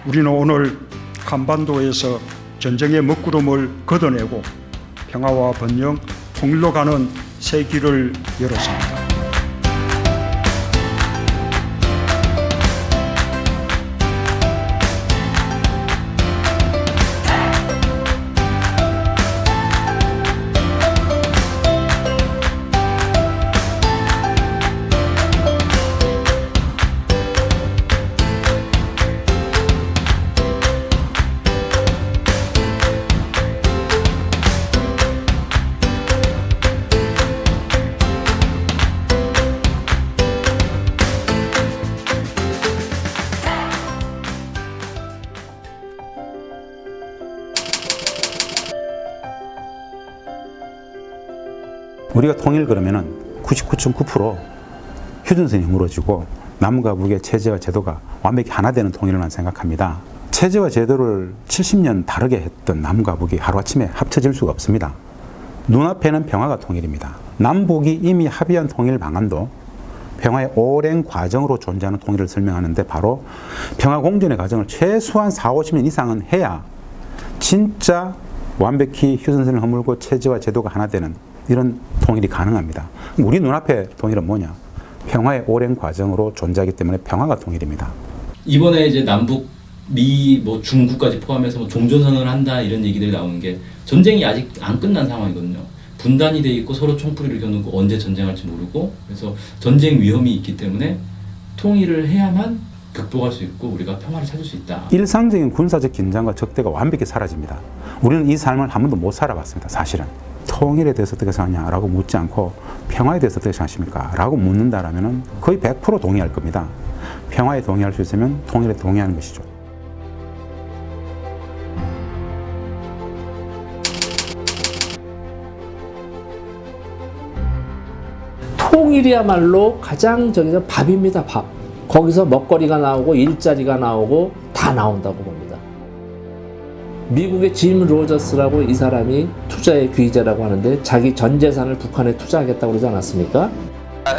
우리는 오늘 한반도에서 전쟁의 먹구름을 걷어내고 평화와 번영, 통일로 가는 새 길을 열었습니다. 우리가 통일 그러면은 99.9% 휴전선이 무너지고 남과 북의 체제와 제도가 완벽히 하나 되는 통일만 생각합니다. 체제와 제도를 70년 다르게 했던 남과 북이 하루아침에 합쳐질 수가 없습니다. 눈앞에는 평화가 통일입니다. 남북이 이미 합의한 통일 방안도 평화의 오랜 과정으로 존재하는 통일을 설명하는데 바로 평화 공존의 과정을 최소한 40-50년 이상은 해야 진짜 완벽히 휴전선을 허물고 체제와 제도가 하나 되는 이런 통일이 가능합니다. 우리 눈앞의 통일은 뭐냐? 평화의 오랜 과정으로 존재하기 때문에 평화가 통일입니다. 이번에 이제 남북, 미, 중국까지 포함해서 종전선언을 한다 이런 얘기들이 나오는 게 전쟁이 아직 안 끝난 상황이거든요. 분단이 돼 있고 서로 총뿌리를 겨누고 언제 전쟁할지 모르고 그래서 전쟁 위험이 있기 때문에 통일을 해야만 극복할 수 있고 우리가 평화를 찾을 수 있다. 일상적인 군사적 긴장과 적대가 완벽히 사라집니다. 우리는 이 삶을 한 번도 못 살아봤습니다. 사실은. 통일에 대해서 어떻게 생각하냐라고 묻지 않고 평화에 대해서 어떻게 생각하십니까? 라고 묻는다라면 거의 100% 동의할 겁니다. 평화에 동의할 수 있으면 통일에 동의하는 것이죠. 통일이야말로 가장 저기서 밥입니다. 밥. 거기서 먹거리가 나오고 일자리가 나오고 다 나온다고 봅니다. 미국의 짐 로저스라고 이 사람이 투자의 귀재라고 하는데 자기 전 재산을 북한에 투자하겠다고 그러지 않았습니까?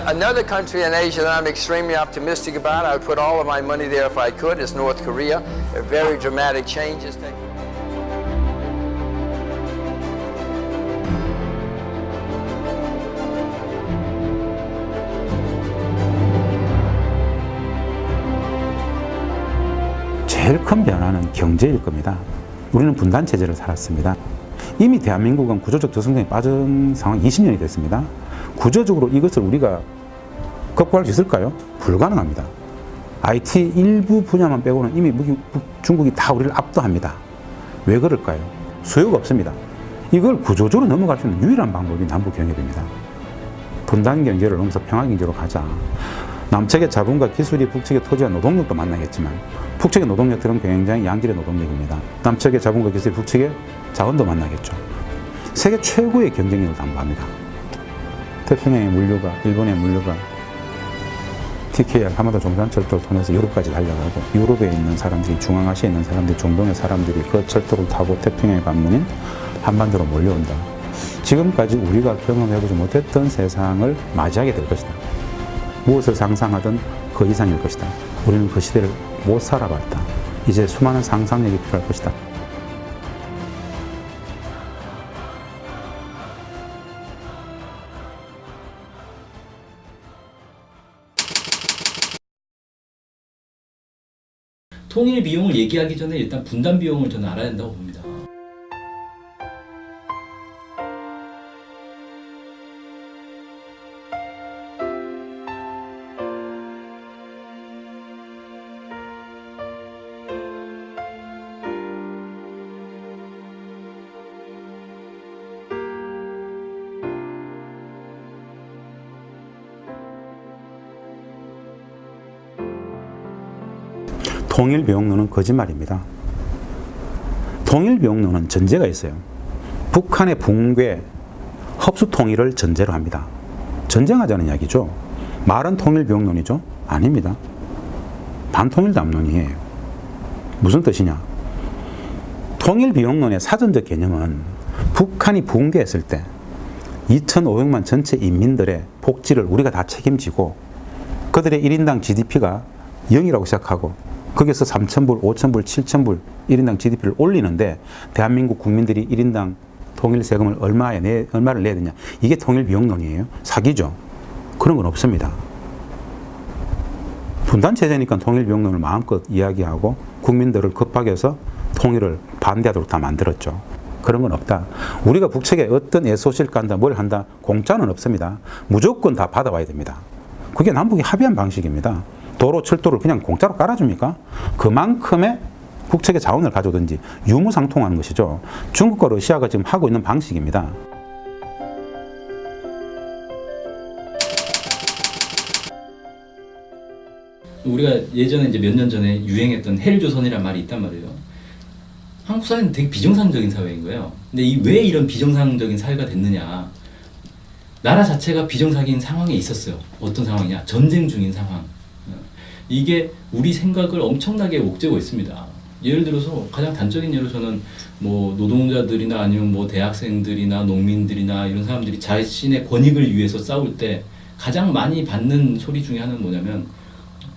Another country in Asia that I'm extremely optimistic about, I would put all of my money there if I could, is North Korea. A very dramatic change is taking place. 제일 큰 변화는 경제일 겁니다. 우리는 분단 체제를 살았습니다. 이미 대한민국은 구조적 저성장에 빠진 상황이 20년이 됐습니다. 구조적으로 이것을 우리가 극복할 수 있을까요? 불가능합니다. IT 일부 분야만 빼고는 이미 중국이 다 우리를 압도합니다. 왜 그럴까요? 수요가 없습니다. 이걸 구조적으로 넘어갈 수 있는 유일한 방법이 남북 경협입니다. 분단 경제를 넘어서 평화 경제로 가자. 남측의 자본과 기술이 북측의 토지와 노동력도 만나겠지만 북측의 노동력들은 굉장히 양질의 노동력입니다. 남측의 자본과 기술이 북측의 자원도 만나겠죠. 세계 최고의 경쟁력을 담보합니다. 태평양의 물류가, 일본의 물류가 TKR 한반도 종산철도를 통해서 유럽까지 달려가고 유럽에 있는 사람들이, 중앙아시아에 있는 사람들이, 중동의 사람들이 그 철도를 타고 태평양의 관문인 한반도로 몰려온다. 지금까지 우리가 경험해보지 못했던 세상을 맞이하게 될 것이다. 무엇을 상상하든 그 이상일 것이다. 우리는 그 시대를 못 살아봤다. 이제 수많은 상상력이 필요할 것이다. 통일 비용을 얘기하기 전에 일단 분단 비용을 저는 알아야 된다고 봅니다. 통일비용론은 거짓말입니다. 통일비용론은 전제가 있어요. 북한의 붕괴, 흡수통일을 전제로 합니다. 전쟁하자는 이야기죠. 말은 통일비용론이죠? 아닙니다. 반통일담론이에요. 무슨 뜻이냐? 통일비용론의 사전적 개념은 북한이 붕괴했을 때 2,500만 전체 인민들의 복지를 우리가 다 책임지고 그들의 1인당 GDP가 0이라고 시작하고 거기서 3,000불, 5,000불, 7,000불 1인당 GDP를 올리는데 대한민국 국민들이 1인당 통일 세금을 얼마를 내야 되냐. 이게 통일 비용론이에요? 사기죠. 그런 건 없습니다. 분단 체제니까 통일 비용론을 마음껏 이야기하고 국민들을 급하게서 통일을 반대하도록 다 만들었죠. 그런 건 없다. 우리가 북측에 어떤 애소실 간다, 뭘 한다, 공짜는 없습니다. 무조건 다 받아와야 됩니다. 그게 남북이 합의한 방식입니다. 도로, 철도를 그냥 공짜로 깔아줍니까? 그만큼의 북측의 자원을 가져오든지 유무상통하는 것이죠. 중국과 러시아가 지금 하고 있는 방식입니다. 우리가 예전에 이제 몇 년 전에 유행했던 헬조선이란 말이 있단 말이에요. 한국 사회는 되게 비정상적인 사회인 거예요. 근데 왜 이런 비정상적인 사회가 됐느냐? 나라 자체가 비정상인 상황에 있었어요. 어떤 상황이냐? 전쟁 중인 상황. 이게 우리 생각을 엄청나게 옥죄고 있습니다. 예를 들어서 가장 단적인 예로 저는 뭐 노동자들이나 아니면 뭐 대학생들이나 농민들이나 이런 사람들이 자신의 권익을 위해서 싸울 때 가장 많이 받는 소리 중에 하나는 뭐냐면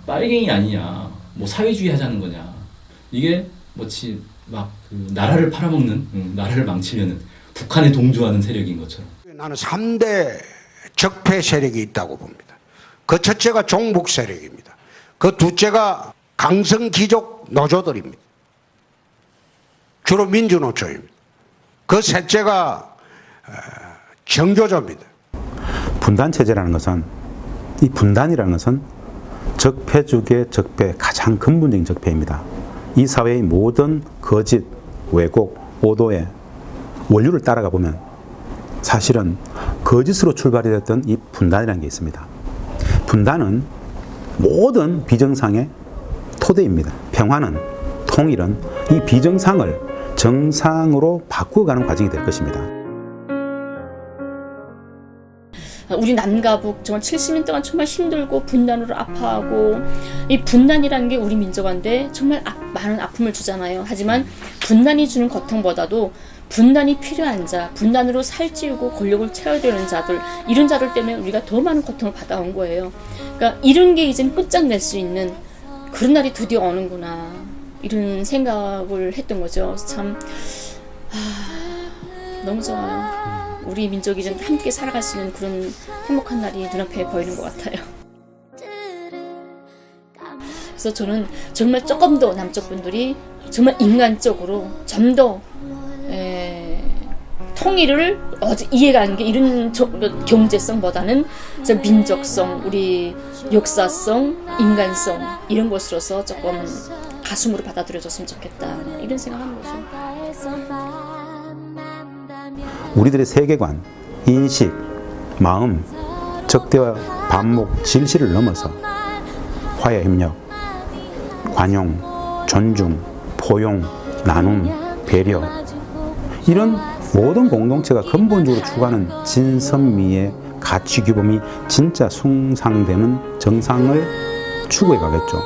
빨갱이 아니냐, 뭐 사회주의 하자는 거냐. 이게 뭐지 막 그 나라를 팔아먹는, 나라를 망치려는 북한에 동조하는 세력인 것처럼. 나는 3대 적폐 세력이 있다고 봅니다. 그 첫째가 종북 세력입니다. 그 둘째가 강성귀족 노조들입니다. 주로 민주노조입니다. 그 셋째가 정교조입니다. 분단체제라는 것은, 이 분단이라는 것은 적폐 중의 적폐, 가장 근본적인 적폐입니다. 이 사회의 모든 거짓, 왜곡, 오도의 원류를 따라가 보면 사실은 거짓으로 출발이 됐던 이 분단이라는 게 있습니다. 분단은 모든 비정상의 토대입니다. 평화는, 통일은 이 비정상을 정상으로 바꾸어가는 과정이 될 것입니다. 우리 남과 북 정말 70년 동안 정말 힘들고 분단으로 아파하고, 이 분단이라는 게 우리 민족한테 정말 많은 아픔을 주잖아요. 하지만 분단이 주는 고통보다도 분단이 필요한 자, 분단으로 살찌우고 권력을 채워야 되는 자들, 이런 자들 때문에 우리가 더 많은 고통을 받아온 거예요. 그러니까 이런 게 이제 끝장낼 수 있는 그런 날이 드디어 오는구나, 이런 생각을 했던 거죠. 참 너무 좋아요. 우리 민족이 좀 함께 살아갈 수 있는 그런 행복한 날이 눈앞에 보이는 것 같아요. 그래서 저는 정말 조금 더 남쪽 분들이 정말 인간적으로 좀 더 통일을 이해가는 게 이런 경제성보다는 민족성, 우리 역사성, 인간성 이런 것으로서 조금 가슴으로 받아들여줬으면 좋겠다, 이런 생각하는 거죠. 우리들의 세계관, 인식, 마음, 적대와 반목, 질시를 넘어서 화해 협력, 관용, 존중, 포용, 나눔, 배려, 이런 모든 공동체가 근본적으로 추구하는 진선미의 가치 규범이 진짜 숭상되는 정상을 추구해 가겠죠.